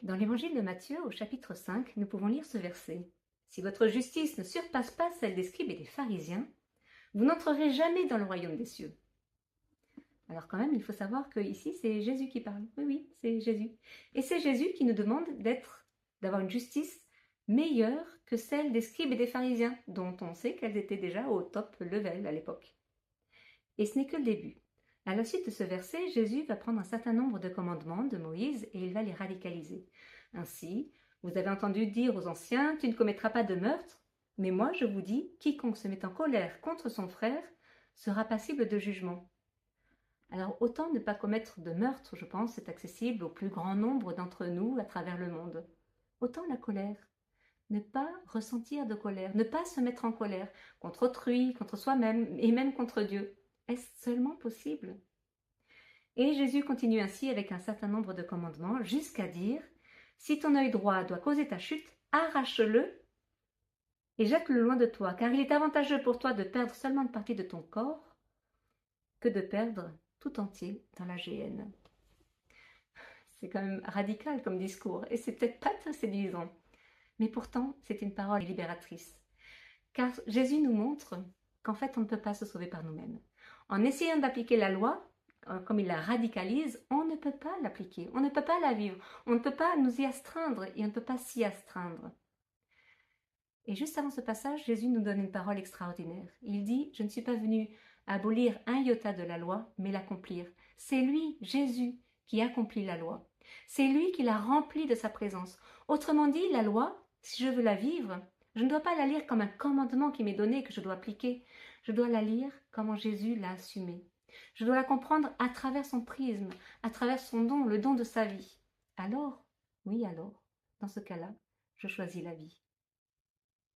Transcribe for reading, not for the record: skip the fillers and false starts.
Dans l'évangile de Matthieu, au chapitre 5, nous pouvons lire ce verset. « Si votre justice ne surpasse pas celle des scribes et des pharisiens, vous n'entrerez jamais dans le royaume des cieux. » Alors quand même, il faut savoir que ici c'est Jésus qui parle. Oui, c'est Jésus. Et c'est Jésus qui nous demande d'avoir une justice meilleure que celle des scribes et des pharisiens, dont on sait qu'elles étaient déjà au top level à l'époque. Et ce n'est que le début. À la suite de ce verset, Jésus va prendre un certain nombre de commandements de Moïse et il va les radicaliser. Ainsi, vous avez entendu dire aux anciens, tu ne commettras pas de meurtre, mais moi je vous dis, quiconque se met en colère contre son frère sera passible de jugement. Alors autant ne pas commettre de meurtre, je pense, c'est accessible au plus grand nombre d'entre nous à travers le monde. Autant la colère. Ne pas ressentir de colère, ne pas se mettre en colère contre autrui, contre soi-même et même contre Dieu. Est-ce seulement possible? Et Jésus continue ainsi avec un certain nombre de commandements jusqu'à dire « Si ton œil droit doit causer ta chute, arrache-le et jette-le loin de toi, car il est avantageux pour toi de perdre seulement une partie de ton corps que de perdre tout entier dans la géhenne. » C'est quand même radical comme discours et c'est peut-être pas très séduisant. Mais pourtant, c'est une parole libératrice. Car Jésus nous montre qu'en fait, on ne peut pas se sauver par nous-mêmes. En essayant d'appliquer la loi, comme il la radicalise, on ne peut pas l'appliquer, on ne peut pas la vivre, on ne peut pas nous y astreindre et on ne peut pas s'y astreindre. Et juste avant ce passage, Jésus nous donne une parole extraordinaire. Il dit « Je ne suis pas venu abolir un iota de la loi, mais l'accomplir. » C'est lui, Jésus, qui accomplit la loi. C'est lui qui la remplit de sa présence. Autrement dit, la loi, si je veux la vivre, je ne dois pas la lire comme un commandement qui m'est donné et que je dois appliquer. Je dois la lire comment Jésus l'a assumé. Je dois la comprendre à travers son prisme, à travers son don, le don de sa vie. Alors, oui alors, dans ce cas-là, je choisis la vie.